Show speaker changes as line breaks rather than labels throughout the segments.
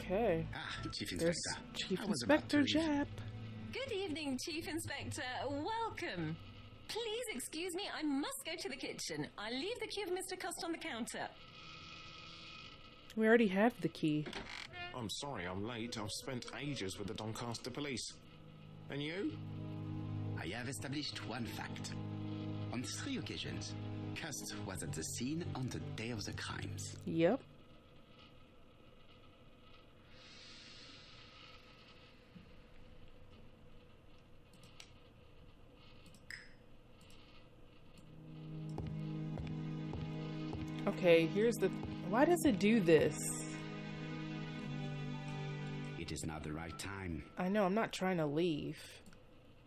Okay.
Chief Inspector.
There's Chief Inspector Jap.
Good evening, Chief Inspector. Welcome. Please excuse me, I must go to the kitchen. I'll leave the key of Mr. Cost on the counter.
We already have the key.
I'm sorry I'm late. I've spent ages with the Doncaster police. And you?
I have established one fact. On 3 occasions, Cont'd was at the scene on the day of the crimes.
Yep. Okay, here's the... Why does it do this?
It is not the right time.
I know, I'm not trying to leave.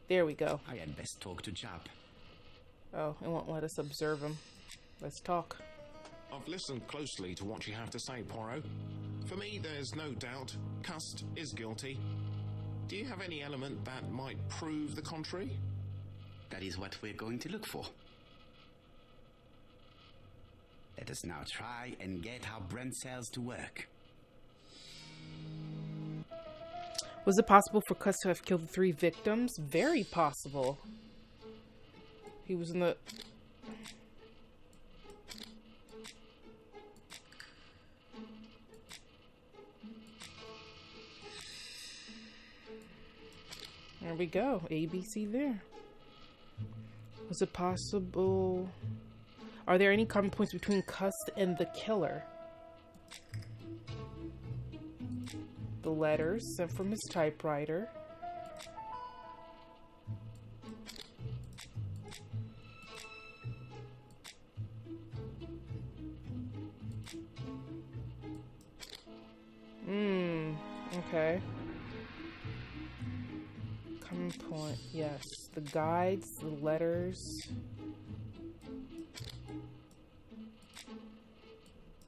There we go.
I had best talk to Jap.
Oh, it won't let us observe him. Let's talk.
I've listened closely to what you have to say, Poirot. For me, there's no doubt Cont'd is guilty. Do you have any element that might prove the contrary?
That is what we're going to look for. Let us now try and get our brain cells to work.
Was it possible for Cont'd to have killed the 3 victims? Very possible. He was in the... There we go. ABC there. Was it possible... Are there any common points between Cont'd and the killer? The letters sent from his typewriter. Okay. Common point, yes. The guides, the letters.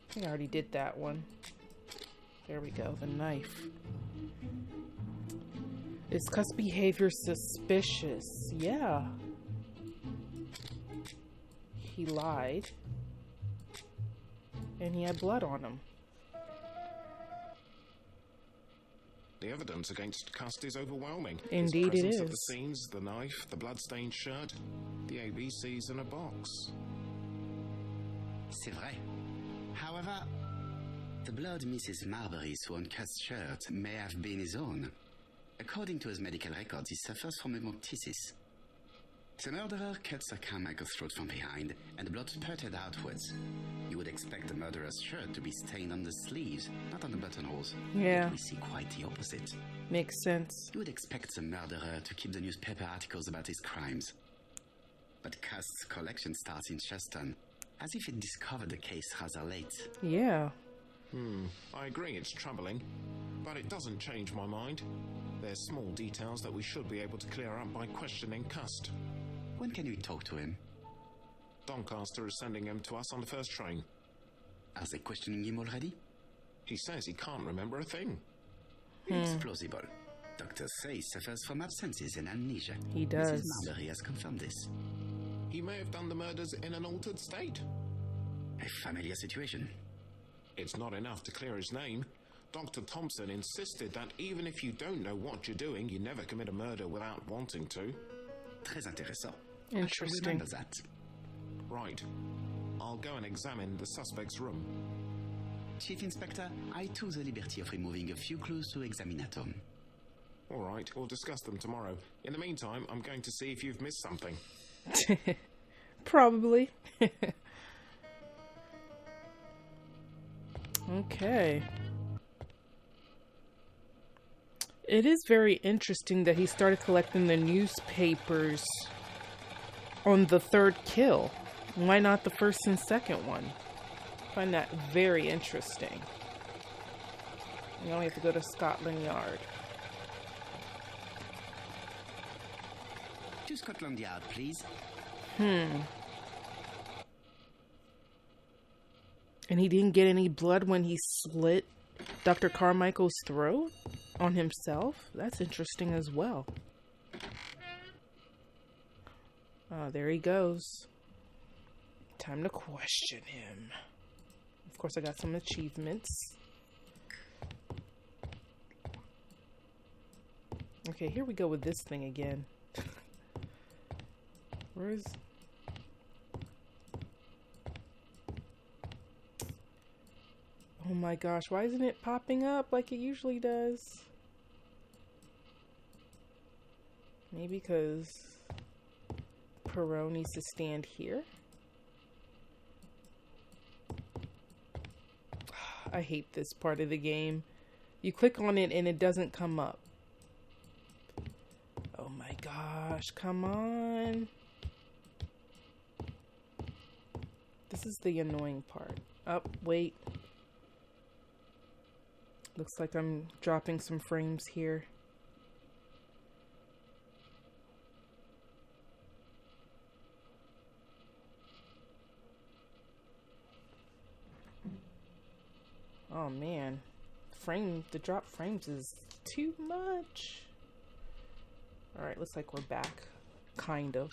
I think I already did that one. There we go, the knife. Is Cont'd's behavior suspicious? Yeah. He lied. And he had blood on him.
The evidence against Cont'd is overwhelming.
Indeed
His
it
presence at
is.
the scenes, the knife, the blood-stained shirt, the ABCs in a box.
C'est vrai. However, the blood Mrs. Marbury saw on Cont'd's shirt may have been his own. According to his medical records, he suffers from hemoptysis. The murderer cut Sir Carmichael's throat from behind, and the blood spurted outwards. You would expect the murderer's shirt to be stained on the sleeves, not on the buttonholes.
Yeah.
Yet we see quite the opposite.
Makes sense.
You would expect the murderer to keep the newspaper articles about his crimes. But Cont'd's collection starts in Cheston, as if it discovered the case rather late.
Yeah.
I agree it's troubling, but it doesn't change my mind. There's small details that we should be able to clear up by questioning Cont'd.
When can we talk to him?
Doncaster is sending him to us on the first train.
Are they questioning him already?
He says he can't remember a thing.
It's plausible. Doctors say he suffers from absences and amnesia.
He does.
Mrs. Marbury has confirmed this.
He may have done the murders in an altered state.
A familiar situation.
It's not enough to clear his name. Dr. Thompson insisted that even if you don't know what you're doing, you never commit a murder without wanting to.
Très intéressant.
Interesting.
I remember that.
Right. I'll go and examine the suspect's room.
Chief Inspector, I took the liberty of removing a few clues to examine at home.
All right, we'll discuss them tomorrow. In the meantime, I'm going to see if you've missed something.
Probably. Okay. It is very interesting that he started collecting the newspapers on the 3rd kill. Why not the 1st and 2nd one? I find that very interesting. Now we have to go to Scotland Yard.
To Scotland Yard, please.
And he didn't get any blood when he slit Dr. Carmichael's throat on himself? That's interesting as well. There he goes. Time to question him. Of course, I got some achievements. Okay, here we go with this thing again. Where's... Oh my gosh, why isn't it popping up like it usually does? Maybe because Poirot needs to stand here? I hate this part of the game. You click on it and it doesn't come up. Oh my gosh, come on. This is the annoying part. Oh, wait. Looks like I'm dropping some frames here. Oh man, the drop frames is too much. All right, looks like we're back, kind of.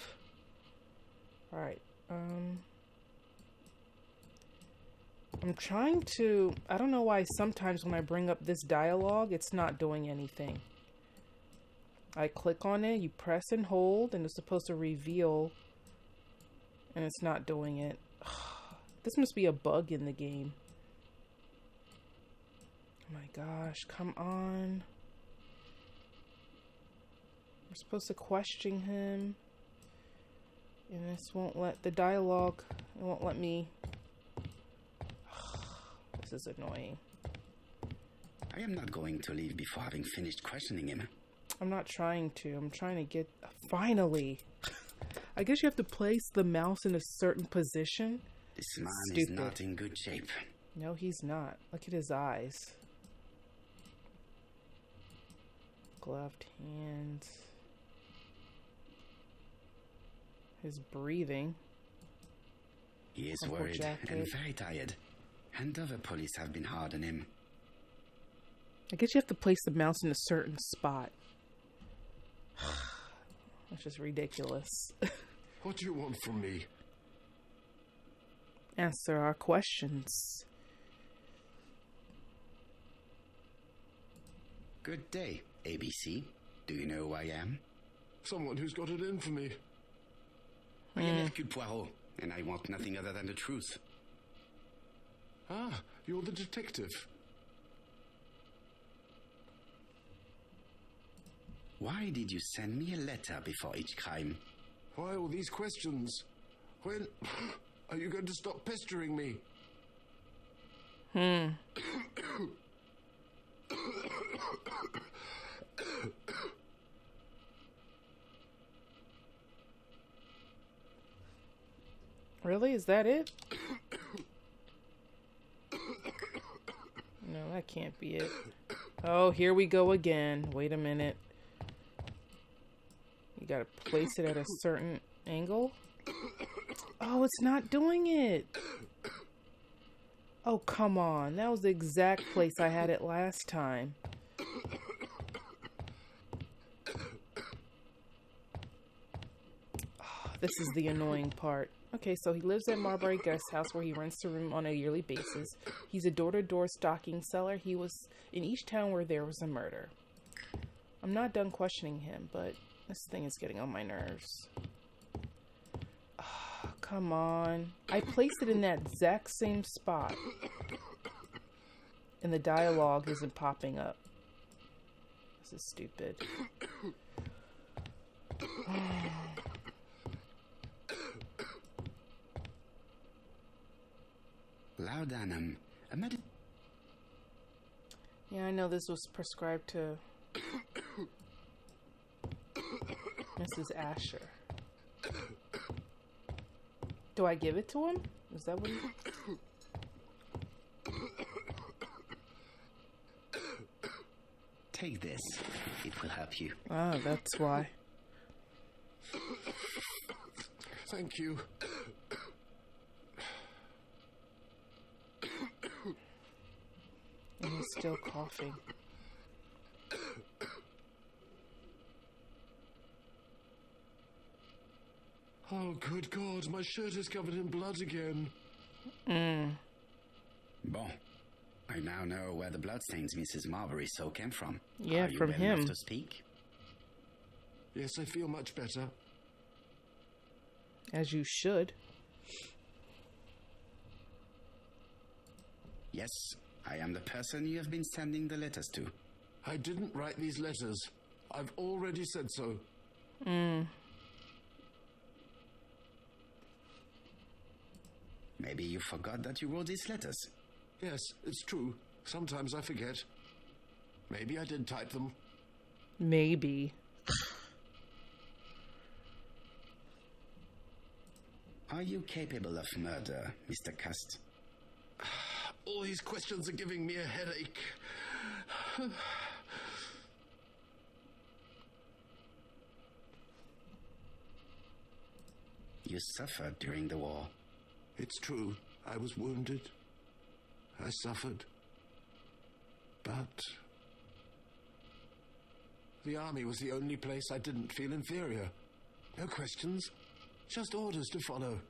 All right, I'm trying to, I don't know why sometimes when I bring up this dialogue, it's not doing anything. I click on it, you press and hold, and it's supposed to reveal, and it's not doing it. This must be a bug in the game. Oh my gosh, come on. We're supposed to question him. And this won't let, the dialogue, it won't let me. This is annoying.
I am not going to leave before having finished questioning him.
I'm not trying to. I'm trying to get, finally. I guess you have to place the mouse in a certain position.
This man is not in good shape.
No, he's not. Look at his eyes. Gloved hands. His breathing.
He is worried and very tired. And other police have been hard on him.
I guess you have to place the mouse in a certain spot. That's just ridiculous.
What do you want from me?
Answer our questions.
Good day, ABC. Do you know who I am?
Someone who's got it in for me.
I am Hercule Poirot, and I want nothing other than the truth.
Ah, you're the detective.
Why did you send me a letter before each crime?
Why all these questions? When are you going to stop pestering me?
Really? Is that it? No, that can't be it. Oh, here we go again. Wait a minute. You gotta place it at a certain angle. Oh, it's not doing it. Oh, come on. That was the exact place I had it last time. Oh, this is the annoying part. Okay, so he lives at Marbury Guest House where he rents a room on a yearly basis. He's a door-to-door stocking seller. He was in each town where there was a murder. I'm not done questioning him, but this thing is getting on my nerves. Oh, come on. I placed it in that exact same spot. And the dialogue isn't popping up. This is stupid.
Laudanum, a
Yeah, I know this was prescribed to Mrs. Asher. Do I give it to him? Is that what he...
Take this. It will help you.
Ah, that's why.
Thank you.
And he's still coughing.
Oh, good God, my shirt is covered in blood again.
Bon. I now know where the bloodstains Mrs. Marbury saw came from.
Yeah,
Are you
from
well
him.
enough to speak?
Yes, I feel much better.
As you should.
Yes, I am the person you have been sending the letters to.
I didn't write these letters. I've already said so.
Maybe you forgot that you wrote these letters.
Yes, it's true. Sometimes I forget. Maybe I did type them.
Maybe.
Are you capable of murder, Mr. Cont'd?
All these questions are giving me a headache.
You suffered during the war.
It's true. I was wounded. I suffered. But the army was the only place I didn't feel inferior. No questions. Just orders to follow.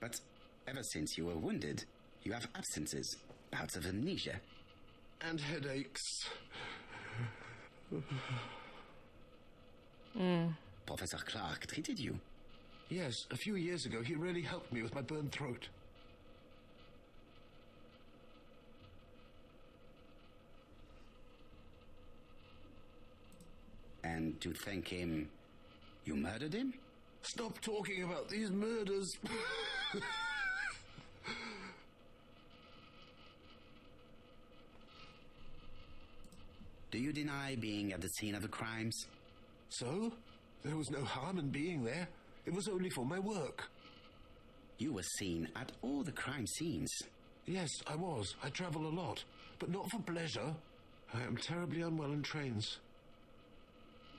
But ever since you were wounded, you have absences, bouts of amnesia.
And headaches.
Professor Clark treated you.
Yes, a few years ago he really helped me with my burned throat.
And to thank him, you murdered him?
Stop talking about these murders.
Do you deny being at the scene of the crimes?
So? There was no harm in being there. It was only for my work.
You were seen at all the crime scenes.
Yes, I was. I travel a lot, but not for pleasure. I am terribly unwell in trains.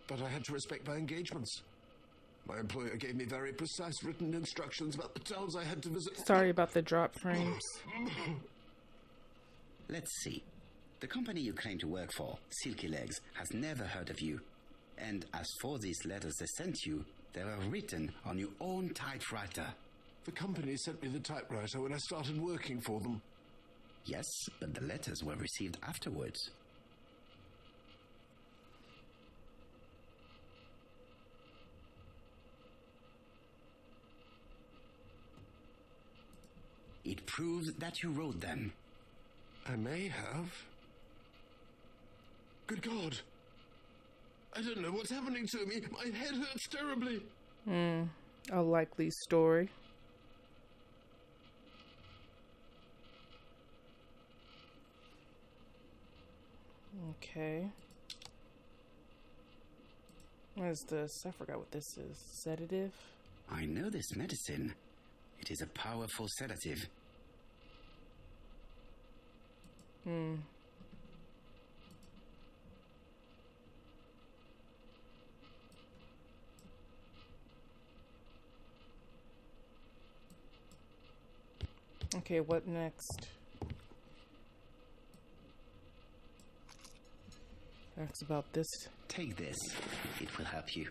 But I had to respect my engagements. My employer gave me very precise written instructions about the towns I had to visit.
Sorry about the drop frames.
Let's see. The company you claim to work for, Silky Legs, has never heard of you. And as for these letters they sent you, they were written on your own typewriter.
The company sent me the typewriter when I started working for them.
Yes, but the letters were received afterwards. It proves that you wrote them.
I may have. Good God. I don't know what's happening to me. My head hurts terribly.
A likely story. Okay. What is this? I forgot what this is. Sedative?
I know this medicine. It is a powerful sedative.
Okay, what next? That's about this.
Take this. It will help you.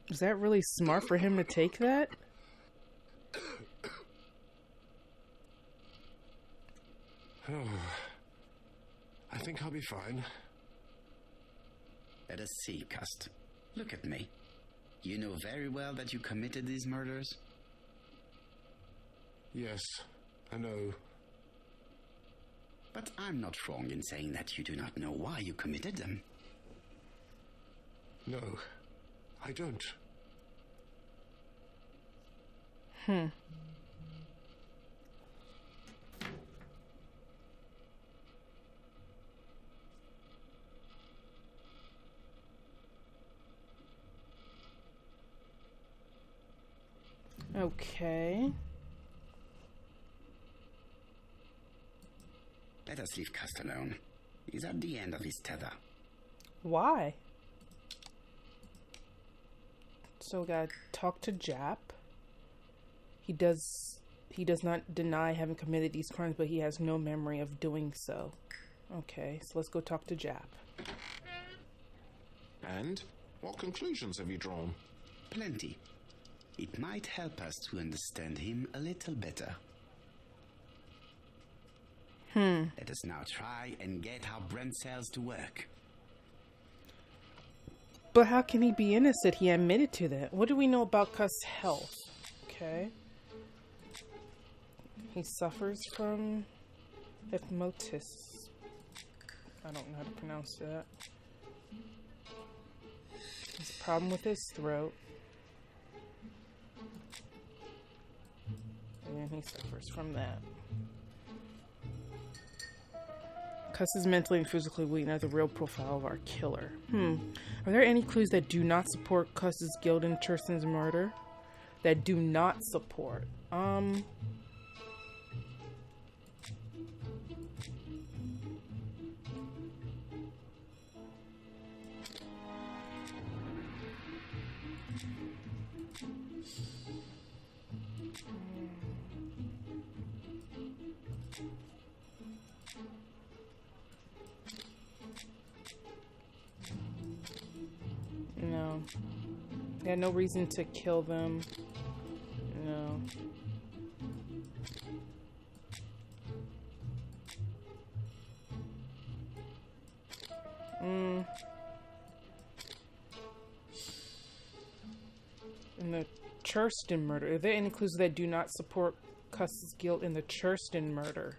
Is that really smart for him to take that?
Oh, I think I'll be fine.
Let us see, Cont'd. Look at me. You know very well that you committed these murders?
Yes, I know.
But I'm not wrong in saying that you do not know why you committed them.
No, I don't.
Okay.
Let us leave Cont'd alone. He's at the end of his tether.
Why? So we gotta talk to Jap. He does not deny having committed these crimes, but he has no memory of doing so. Okay, so let's go talk to Jap.
And what conclusions have you drawn?
Plenty. It might help us to understand him a little better. Let us now try and get our brain cells to work.
But how can he be innocent? He admitted to that. What do we know about Cust's health? Okay. He suffers from ephimosis. I don't know how to pronounce that. There's a problem with his throat. And he suffers from that. Cuss is mentally and physically weak, not the real profile of our killer. Are there any clues that do not support Cuss's guilt in Kirsten's murder? That do not support. No. They had no reason to kill them. No. In the Churston murder. Are there any clues that do not support Cuss's guilt in the Churston murder?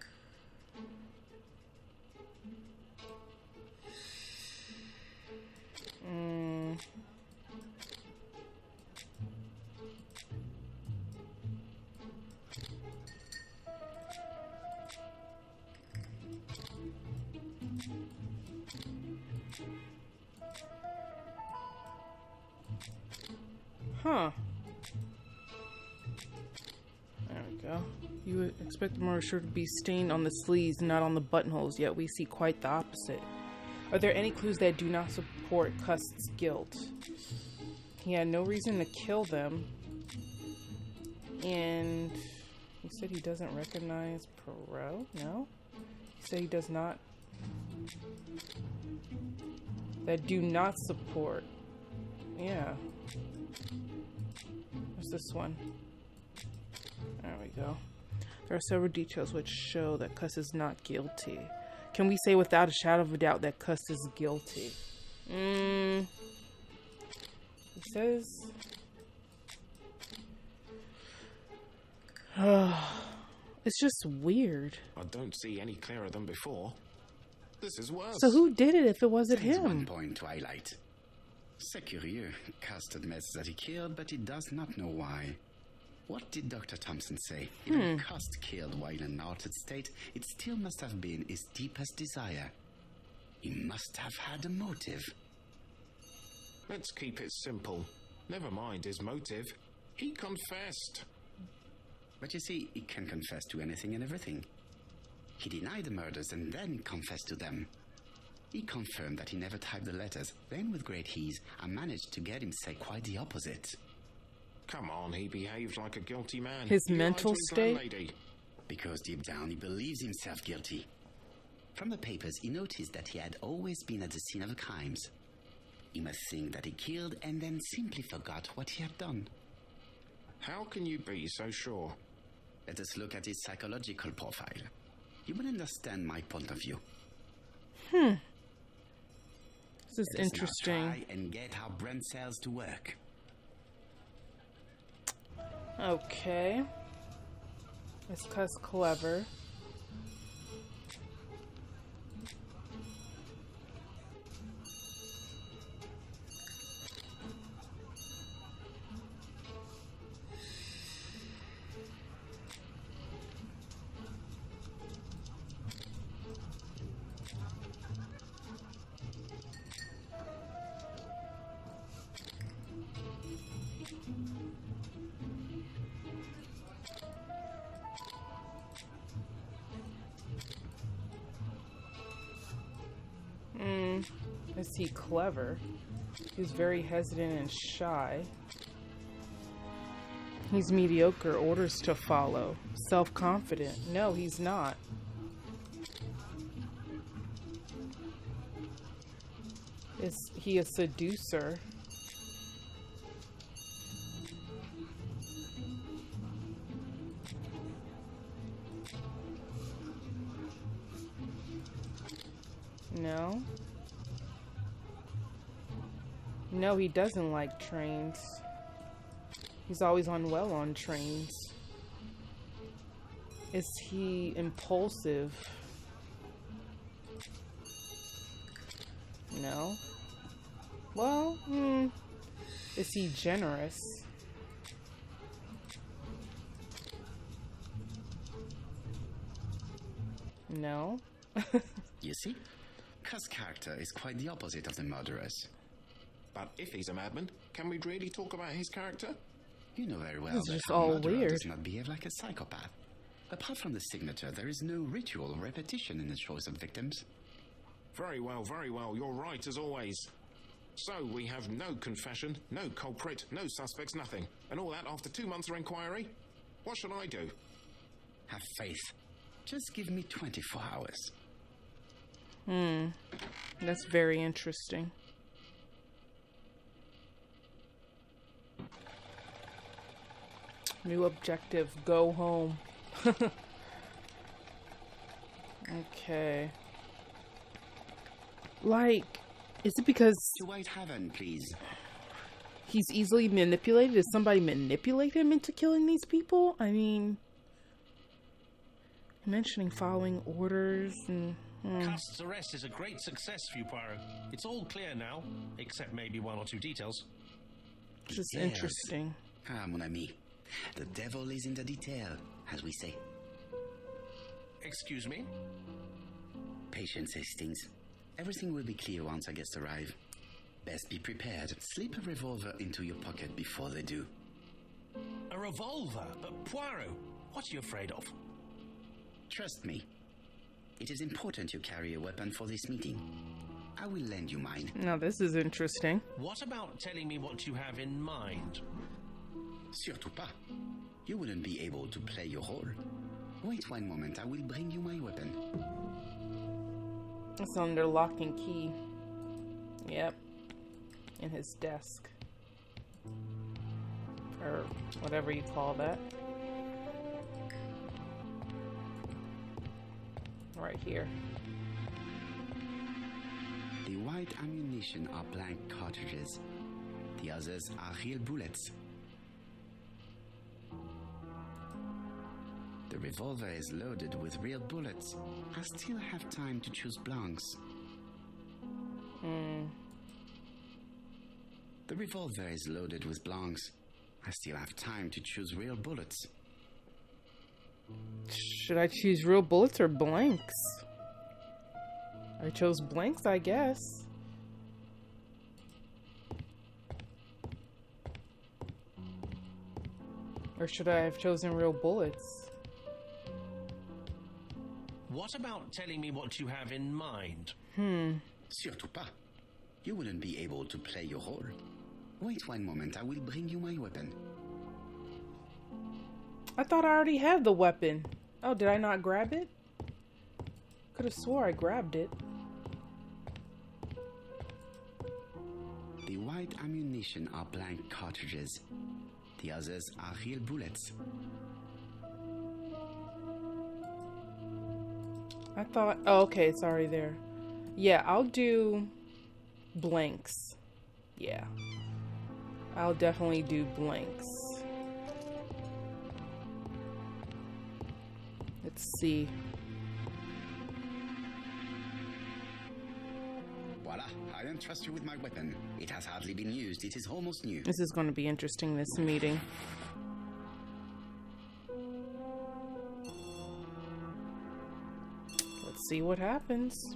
Huh. There we go. You would expect the murder shirt to be stained on the sleeves, not on the buttonholes, yet we see quite the opposite. Are there any clues that do not support Cust's guilt? He had no reason to kill them. And he said he doesn't recognize Perot? No? He said he does not. That do not support. Yeah. What's this one? There we go. There are several details which show that Cuss is not guilty. Can we say without a shadow of a doubt that Cuss is guilty? He says... it's just weird.
I don't see any clearer than before. This is worse.
So who did it if it wasn't
There's
him?
one point to highlight. C'est curieux. Cust admits that he killed, but he does not know why. What did Dr. Thompson say? Even Cust killed while in an altered state, it still must have been his deepest desire. He must have had a motive.
Let's keep it simple. Never mind his motive. He confessed.
But you see, he can confess to anything and everything. He denied the murders and then confessed to them. He confirmed that he never typed the letters. Then, with great ease, I managed to get him to say quite the opposite.
Come on, he behaved like a guilty man.
His
He lied
mental
to his
state?
landlady.
Because deep down he believes himself guilty. From the papers, he noticed that he had always been at the scene of the crimes. He must think that he killed and then simply forgot what he had done.
How can you be so sure?
Let us look at his psychological profile. You will understand my point of view.
This is
Let us now
interesting.
try and get our brain cells to work.
Okay. Is Cuss clever? Is he clever? He's very hesitant and shy. He's mediocre, orders to follow. Self-confident. No, he's not. Is he a seducer? No. No, he doesn't like trains. He's always unwell on trains. Is he impulsive? No. Well, is he generous? No.
You see? Cust's character is quite the opposite of the murderer's.
But if he's a madman, can we really talk about his character?
You know very well
It's
that
just
a
all
murderer
weird.
does not behave like a psychopath. Apart from the signature, there is no ritual or repetition in the choice of victims.
Very well, you're right as always. So we have no confession, no culprit, no suspects, nothing. And all that after 2 months of inquiry? What should I do?
Have faith. Just give me 24 hours.
That's very interesting. New objective, go home. Okay. Like, is it because
To White Haven, please.
he's easily manipulated? Did somebody manipulate him into killing these people? I mean, mentioning following orders and...
Cust's arrest is a great success for you, Poirot. It's all clear now, except maybe 1 or 2 details.
This is
Yes.
interesting.
Ah, mon ami. The devil is in the detail, as we say.
Excuse me?
Patience, Hastings. Everything will be clear once our guests arrive. Best be prepared. Slip a revolver into your pocket before they do.
A revolver? But Poirot, what are you afraid of?
Trust me. It is important you carry a weapon for this meeting. I will lend you mine.
Now this is interesting.
What about telling me what you have in mind?
Surtout pas. You wouldn't be able to play your role. Wait 1 moment, I will bring you my weapon.
It's under lock and key. Yep. In his desk. Or whatever you call that. Right here.
The white ammunition are blank cartridges. The others are real bullets. The revolver is loaded with real bullets. I still have time to choose blanks. The revolver is loaded with blanks. I still have time to choose real bullets.
Should I choose real bullets or blanks? I chose blanks, I guess. Or should I have chosen real bullets?
What about telling me what you have in mind?
Surtout pas. You wouldn't be able to play your role. Wait 1 moment, I will bring you my weapon.
I thought I already had the weapon. Oh, did I not grab it? Could have swore I grabbed it.
The white ammunition are blank cartridges. The others are real bullets.
I thought... Oh, okay, it's already there. Yeah, I'll do blanks. Yeah. I'll definitely do blanks. Let's see.
Voila, I don't trust you with my weapon. It has hardly been used. It is almost new.
This is going to be interesting, this meeting. Let's see what happens.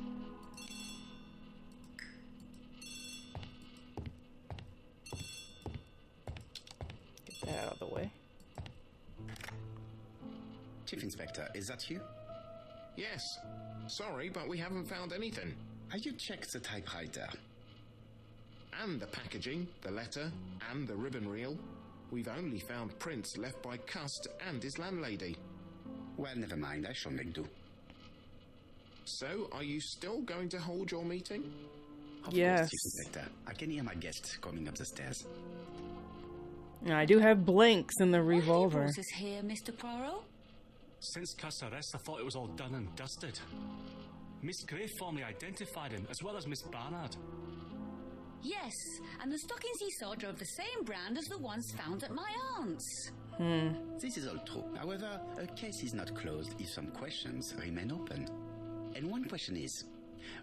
Get that out of the way.
Chief Inspector, is that you?
Yes. Sorry, but we haven't found anything.
Have you checked the typewriter?
And the packaging, the letter, and the ribbon reel. We've only found prints left by Cust and his landlady.
Well, never mind. I shall make do.
So, are you still going to hold your meeting?
Of
Yes.
course, Chief Inspector. I can hear my guests coming up the stairs.
Now, I do have blanks in the revolver.
Why brought us here, Mr. Poirot?
Since Cust's arrest, I thought it was all done and dusted. Miss Gray formally identified him, as well as Miss Barnard.
Yes, and the stockings he saw drove the same brand as the ones found at my aunt's.
This is all true. However, a case is not closed if some questions remain open. And one question is,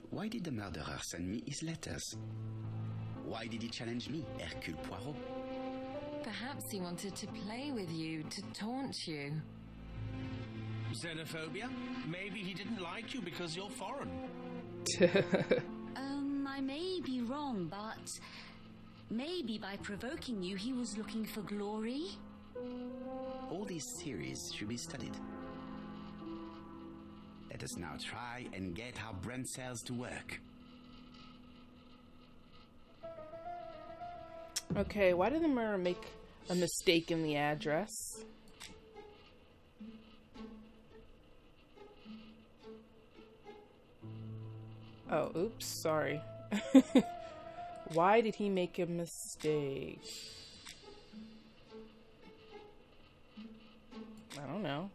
why did the murderer send me his letters? Why did he challenge me, Hercule Poirot?
Perhaps he wanted to play with you, to taunt you.
Xenophobia? Maybe he didn't like you because you're foreign.
I may be wrong, but maybe by provoking you, he was looking for glory?
All these theories should be studied. Let us now try and get our brain cells to work.
Okay, why did the murderer make a mistake in the address? Oh, oops, sorry. Why did he make a mistake? I don't know.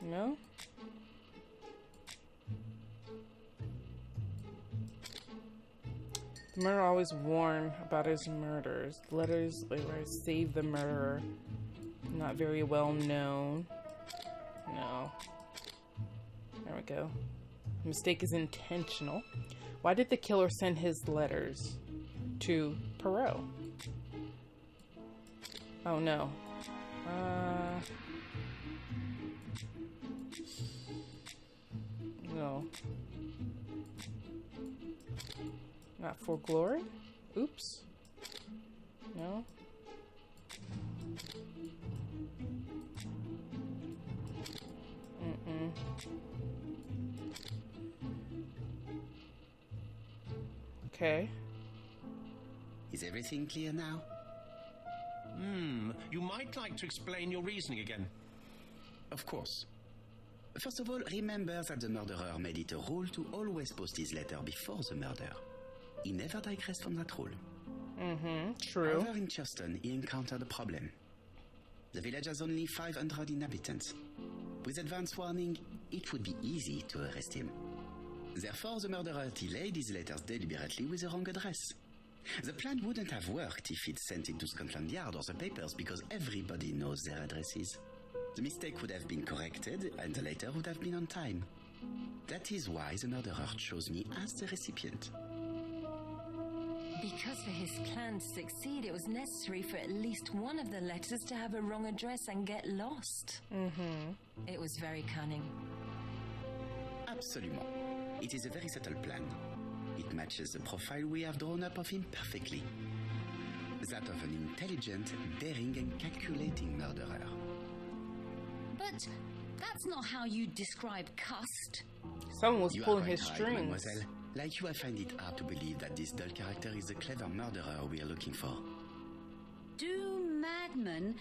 No? The murderer always warned about his murders. The letters save the murderer. Not very well known. No. There we go. The mistake is intentional. Why did the killer send his letters to Poirot? Oh no. No. Not for glory? Oops. No. Okay.
Is everything clear now?
You might like to explain your reasoning again.
Of course. First of all, remember that the murderer made it a rule to always post his letter before the murder. He never digressed from that rule.
True.
However, in Churston, he encountered a problem. The village has only 500 inhabitants. With advance warning, it would be easy to arrest him. Therefore, the murderer delayed his letters deliberately with the wrong address. The plan wouldn't have worked if he'd sent it to Scotland Yard or the papers because everybody knows their addresses. The mistake would have been corrected and the letter would have been on time. That is why the murderer chose me as the recipient.
Because for his plan to succeed, it was necessary for at least one of the letters to have a wrong address and get lost. It was very cunning.
Absolument. It is a very subtle plan. It matches the profile we have drawn up of him perfectly. That of an intelligent, daring and calculating murderer.
But that's not how you describe Cont'd.
Someone was
You are
pulling
quite
his
right,
strings.
mademoiselle. Like you, I find it hard to believe that this dull character is the clever murderer we are looking for.
Do madmen...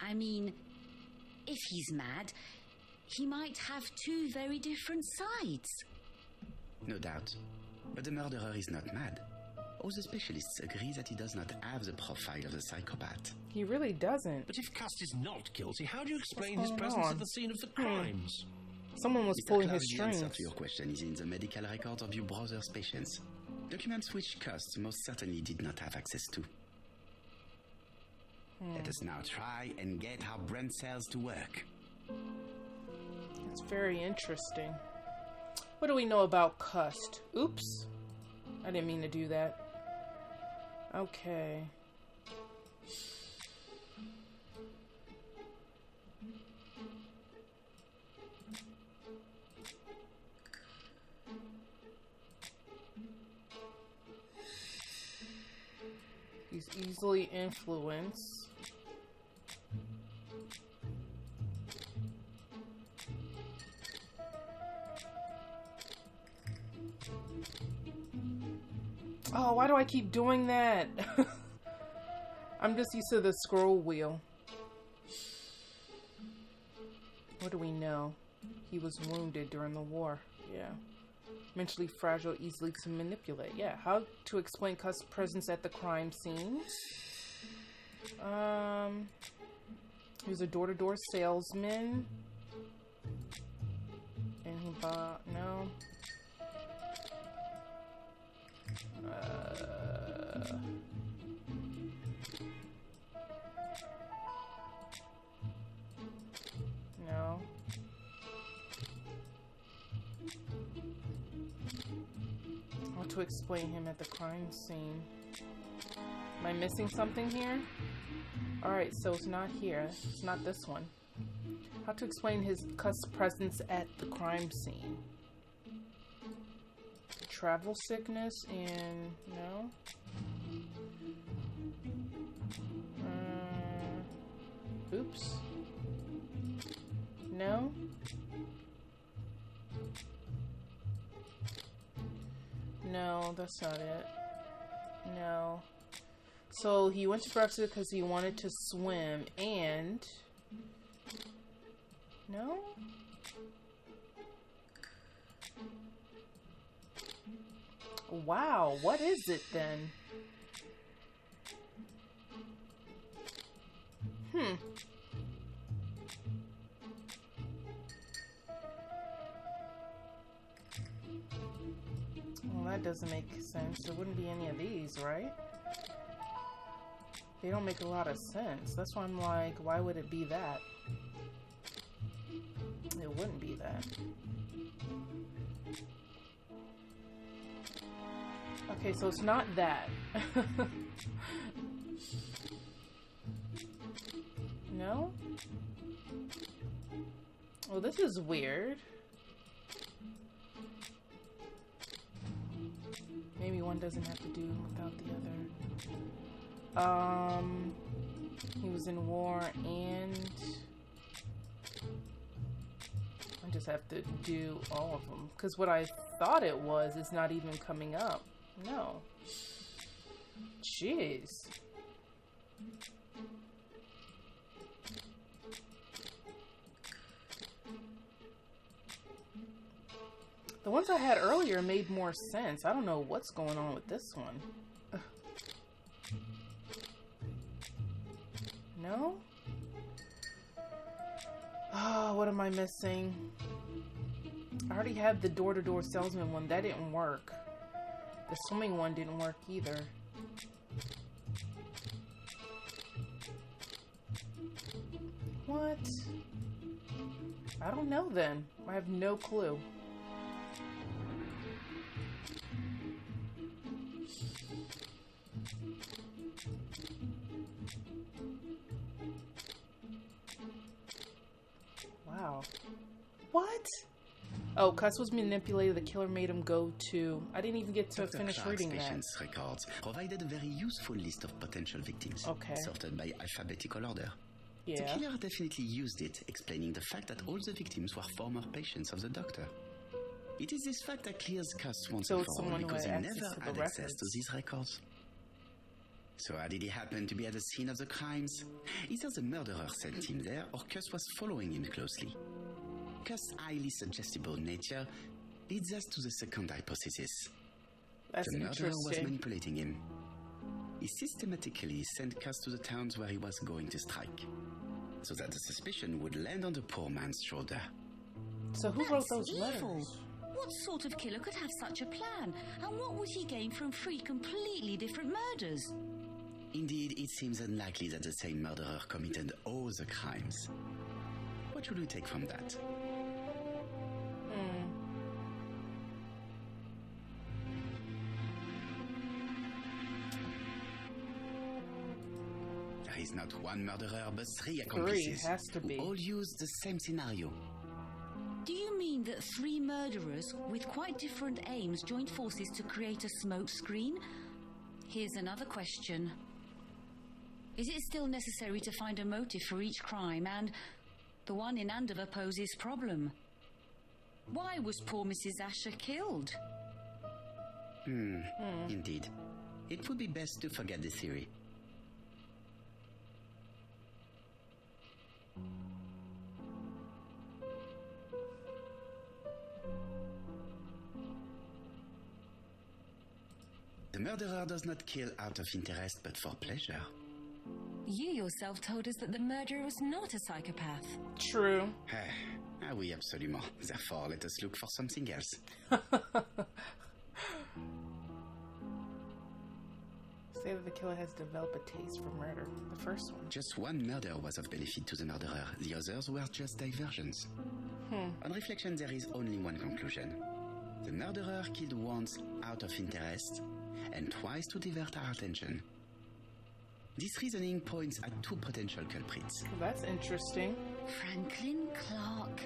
I mean, if he's mad, he might have two very different sides.
No doubt. But the murderer is not mad. All the specialists agree that he does not have the profile of the psychopath.
He really doesn't.
But if Cont'd is not guilty, how do you explain
What's
his
going
presence
on?
at the scene of the crimes?
Someone was
Mr.
pulling
Clark,
his
the answer
strings.
to your question is in the medical records of your brother's patients. Documents which Cont'd most certainly did not have access to. Let us now try and get our brain cells to work.
It's very interesting. What do we know about Cont'd? Oops. I didn't mean to do that. Okay. He's easily influenced. Oh, why do I keep doing that? I'm just used to the scroll wheel. What do we know? He was wounded during the war. Yeah. Mentally fragile, easily to manipulate. Yeah. How to explain Cont'd's presence at the crime scene? He was a door-to-door salesman. And he bought... No. No. How to explain him at the crime scene. Am I missing something here? Alright, so it's not here. It's not this one. How to explain his presence at the crime scene. Travel sickness and... No? Oops. No? No, that's not it. No. So he went to Brexit because he wanted to swim and... No? Wow, what is it then? Well, that doesn't make sense. There wouldn't be any of these, right? They don't make a lot of sense. That's why I'm like, why would it be that? It wouldn't be that. Okay, so it's not that. No? Well, this is weird. Maybe one doesn't have to do without the other. He was in war and... I just have to do all of them. Because what I thought it was is not even coming up. No. Jeez. The ones I had earlier made more sense. I don't know what's going on with this one. Ugh. No? Oh, what am I missing? I already had the door-to-door salesman one. That didn't work. The swimming one didn't work either. What? I don't know then. I have no clue. Wow. What? Oh, Cuss was manipulated. The killer made him go to... I didn't even get to
Dr.
finish
Clark's
reading that.
patient's records provided a very useful list of potential victims,
Okay.
sorted by alphabetical order. The
Yeah.
killer definitely used it, explaining the fact that all the victims were former patients of the doctor. It is this fact that clears Cuss once
So
and
it's
for all,
someone who
because he
had
never
access to the
had access
records.
to these records. So how did he happen to be at the scene of the crimes? Either the murderer sent him there, or Cuss was following him closely. Cuss' highly suggestible nature leads us to the second hypothesis.
That's
The murderer was
interesting.
manipulating him. He systematically sent Cuss to the towns where he was going to strike, so that the suspicion would land on the poor man's shoulder.
So who wrote those
Evil.
letters?
What sort of killer could have such a plan? And what would he gain from 3 completely different murders?
Indeed, it seems unlikely that the same murderer committed all the crimes. What should we take from that? There is not one murderer, but 3 accomplices
has to be.
who all use the same scenario.
Do you mean that 3 murderers with quite different aims joined forces to create a smoke screen? Here's another question. Is it still necessary to find a motive for each crime? And the one in Andover poses problem. Why was poor Mrs. Asher killed?
Indeed. It would be best to forget the theory. The murderer does not kill out of interest but for pleasure.
You yourself told us that the murderer was not a psychopath.
True.
Ah oui, absolument. Therefore, let us look for something else.
Say that the killer has developed a taste for murder. The first one.
Just one murder was of benefit to the murderer. The others were just diversions. On reflection, there is only one conclusion. The murderer killed once out of interest and twice to divert our attention. This reasoning points at two potential culprits.
Well, that's interesting.
Franklin Clark.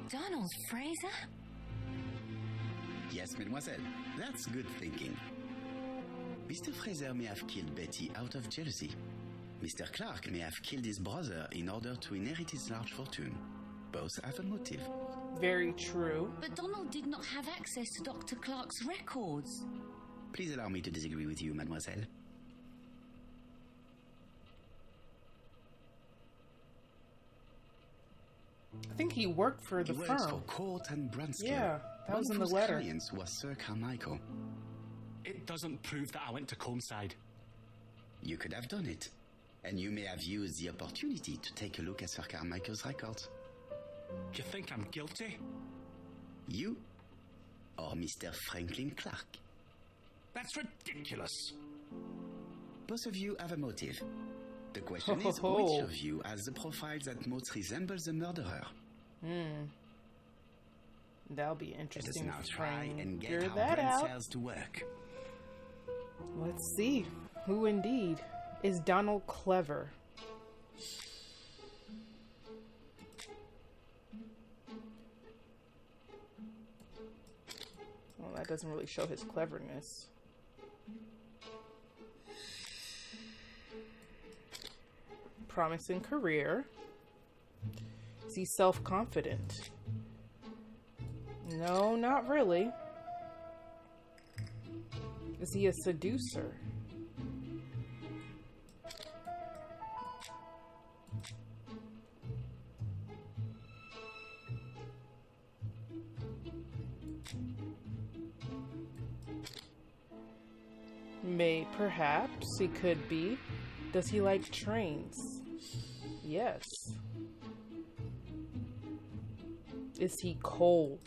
Donald Fraser?
Yes, mademoiselle. That's good thinking. Mr. Fraser may have killed Betty out of jealousy. Mr. Clark may have killed his brother in order to inherit his large fortune. Both have a motive.
Very true.
But Donald did not have access to Dr. Clark's records.
Please allow me to disagree with you, mademoiselle.
I think he worked for the
He works
firm.
for Court and Brunskill.
Yeah, that was
One
in
of
the
whose
letter.
clients was Sir Carmichael.
It doesn't prove that I went to Cont'd.
You could have done it. And you may have used the opportunity to take a look at Sir Carmichael's records.
Do you think I'm guilty?
You or Mr. Franklin Clark.
That's ridiculous.
Both of you have a motive. The question is,
Ho, ho, ho.
which of you has the profile that most resembles the murderer?
That'll be
Let us
interesting
now
to
try and
figure
get our
that
brain
out.
cells to work.
Let's see. Who indeed is Donald Clever? Well, that doesn't really show his cleverness. Promising career. Is he self-confident? No, not really. Is he a seducer? Perhaps he could be. Does he like trains? Yes. Is he cold?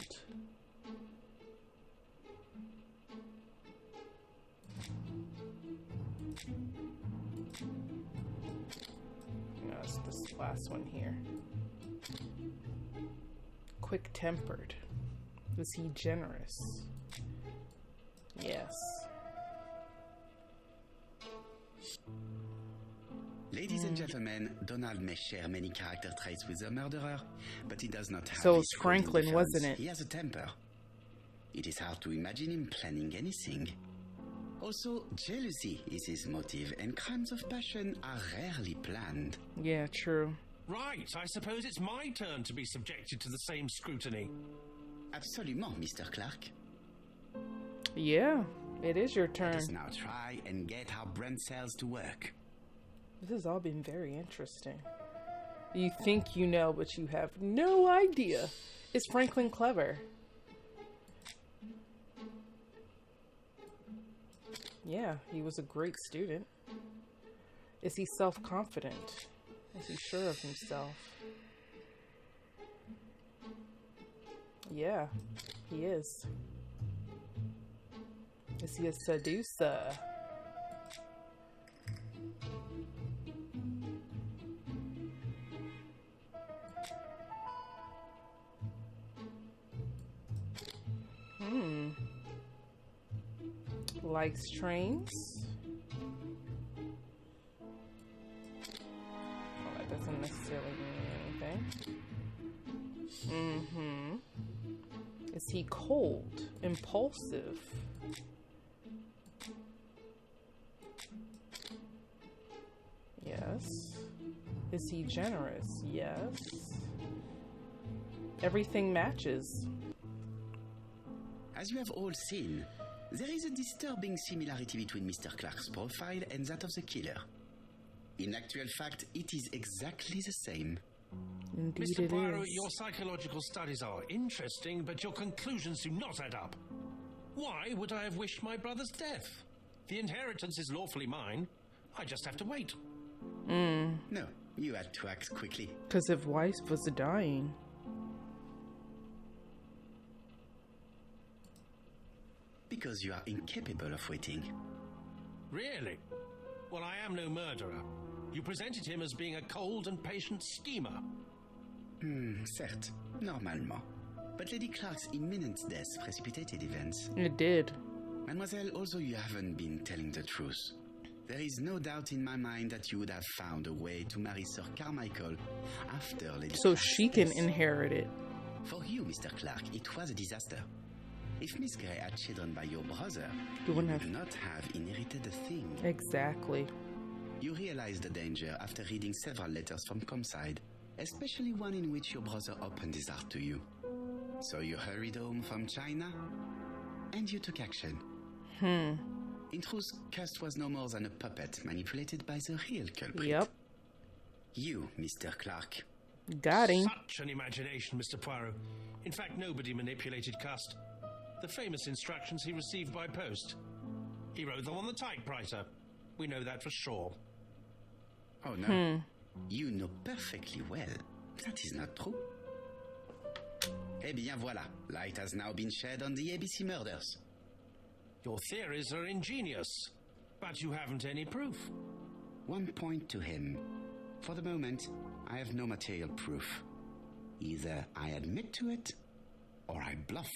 No, it's this last one here. Quick-tempered. Is he generous? Yes.
Ladies and gentlemen, Donald may share many character traits with the murderer, but he does not have
So
his
it's
cool
Franklin,
indifference.
wasn't it?
He has a temper. It is hard to imagine him planning anything. Also, jealousy is his motive, and crimes of passion are rarely planned.
Yeah, true.
Right, I suppose it's my turn to be subjected to the same scrutiny.
Absolument, Mr. Clark.
Yeah, it is your turn.
Let us now try and get our brain cells to work.
This has all been very interesting. You think you know, but you have no idea. Is Franklin clever? Yeah, he was a great student. Is he self-confident? Is he sure of himself? Yeah, he is. Is he a seducer? Likes trains? Well, that doesn't necessarily mean anything. Is he cold? Impulsive? Yes. Is he generous? Yes. Everything matches.
As you have all seen, there is a disturbing similarity between Mr. Clark's profile and that of the killer. In actual fact, it is exactly the same.
Indeed
Mr.
it
Poirot,
is.
your psychological studies are interesting, but your conclusions do not add up. Why would I have wished my brother's death? The inheritance is lawfully mine. I just have to wait.
No, you had to act quickly.
Because if Weiss was dying.
Because you are incapable of waiting.
Really? Well, I am no murderer. You presented him as being a cold and patient schemer.
Certes, normalement. But Lady Clark's imminent death precipitated events.
It did.
Mademoiselle, although you haven't been telling the truth, there is no doubt in my mind that you would have found a way to marry Sir Carmichael after Lady
So
Clark's
she can
death.
inherit it.
For you, Mr. Clark, it was a disaster. If Miss Grey had children by your brother,
You wouldn't
would
have-
not have inherited a thing.
Exactly.
You realized the danger after reading several letters from Cont'd, especially one in which your brother opened his heart to you. So you hurried home from China, and you took action. In truth, Cont'd was no more than a puppet manipulated by the real culprit.
Yep.
You, Mr. Clark.
Got him.
Such an imagination, Mr. Poirot. In fact, nobody manipulated Cont'd. The famous instructions he received by post. He wrote them on the typewriter. We know that for sure.
Oh no. You know perfectly well that is not true. Eh bien voilà, light has now been shed on the ABC murders.
Your theories are ingenious, but you haven't any proof.
One point to him. For the moment, I have no material proof. Either I admit to it, or I bluff.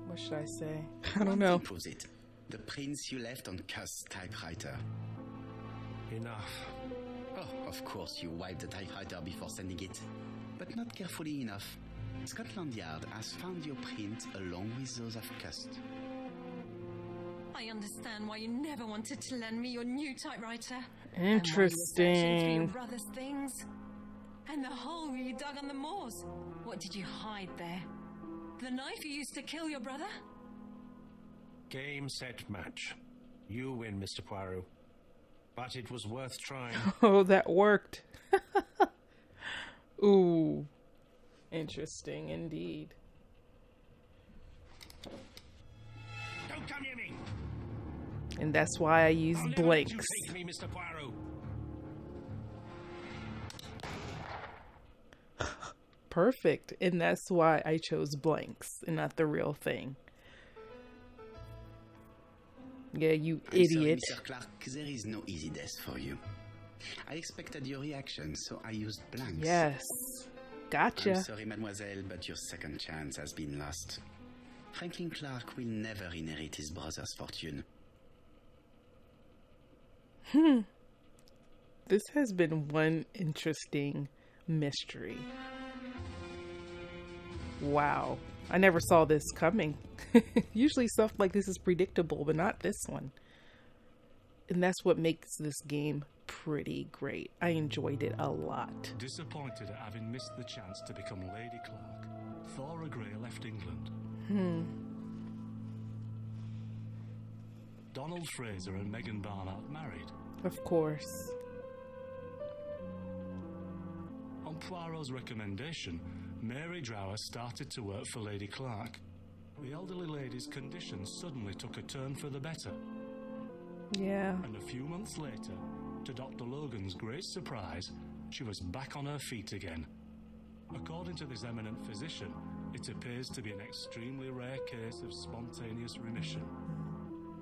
What should I say? I don't
One
know.
thing proves it. The prints you left on Cont'd's typewriter.
Enough.
Oh, of course you wiped the typewriter before sending it. But not carefully enough. Scotland Yard has found your print along with those of Cont'd.
I understand why you never wanted to lend me your new typewriter. And why you were searching through your
Interesting.
brother's things. And the hole you dug on the moors. What did you hide there? The knife you used to kill your brother?
Game, set, match. You win, Mr. Poirot. But it was worth trying.
Oh, that worked. Ooh. Interesting indeed.
Don't come near me!
And that's why I use
I'll never let
blanks.
you take me, Mr. Poirot.
Perfect. And that's why I chose blanks and not the real thing. Yeah, you
I'm sorry,
idiot.
Mr. Clark, there is no easy death for you. I expected your reaction, so I used blanks.
Yes. Gotcha.
I'm sorry, mademoiselle, but your second chance has been lost. Franklin Clark will never inherit his brother's fortune.
This has been one interesting mystery. Wow. I never saw this coming. Usually stuff like this is predictable, but not this one. And that's what makes this game pretty great. I enjoyed it a lot.
Disappointed at having missed the chance to become Lady Clark, Thora Grey left England. Donald Fraser and Megan Barnard married.
Of course.
On Poirot's recommendation, Mary Drower started to work for Lady Clark. The elderly lady's condition suddenly took a turn for the better,
Yeah.
and a few months later, to Dr. Logan's great surprise, she was back on her feet again. According to this eminent physician, it appears to be an extremely rare case of spontaneous remission.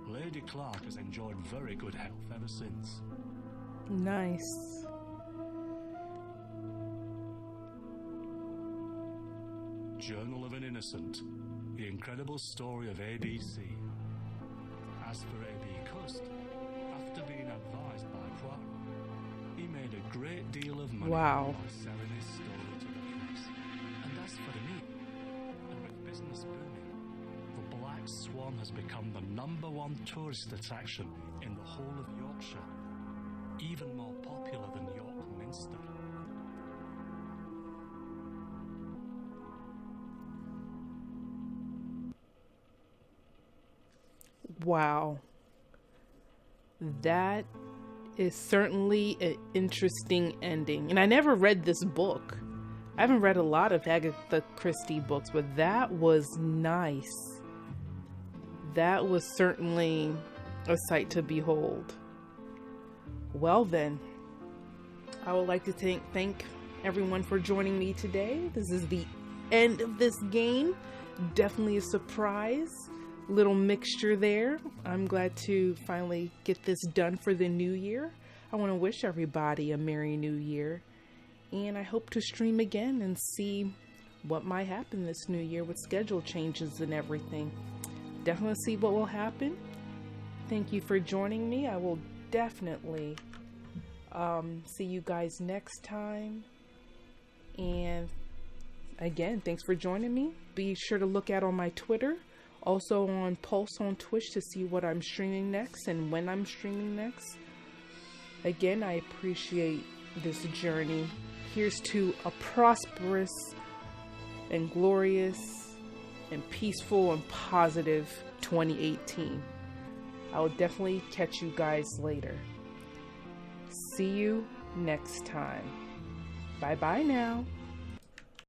Lady Clark has enjoyed very good health ever since.
Nice.
Journal of an Innocent, the incredible story of ABC. As for A.B. Cust, after being advised by Poirot, he made a great deal of money
Wow.
by selling his story to the press. And as for me, and with business booming, the Black Swan has become the #1 tourist attraction in the whole of Yorkshire, even more popular than York Minster.
Wow. That is certainly an interesting ending. And I never read this book. I haven't read a lot of Agatha Christie books, but that was nice. That was certainly a sight to behold. Well then, I would like to thank everyone for joining me today. This is the end of this game. Definitely a surprise. Little mixture there. I'm glad to finally get this done for the new year. I want to wish everybody a Merry New Year. And I hope to stream again and see what might happen this new year with schedule changes and everything. Definitely see what will happen. Thank you for joining me. I will definitely see you guys next time. And again, thanks for joining me. Be sure to look out on my Twitter. Also on Pulse on Twitch to see what I'm streaming next and when I'm streaming next. Again, I appreciate this journey. Here's to a prosperous and glorious and peaceful and positive 2018. I will definitely catch you guys later. See you next time. Bye bye now.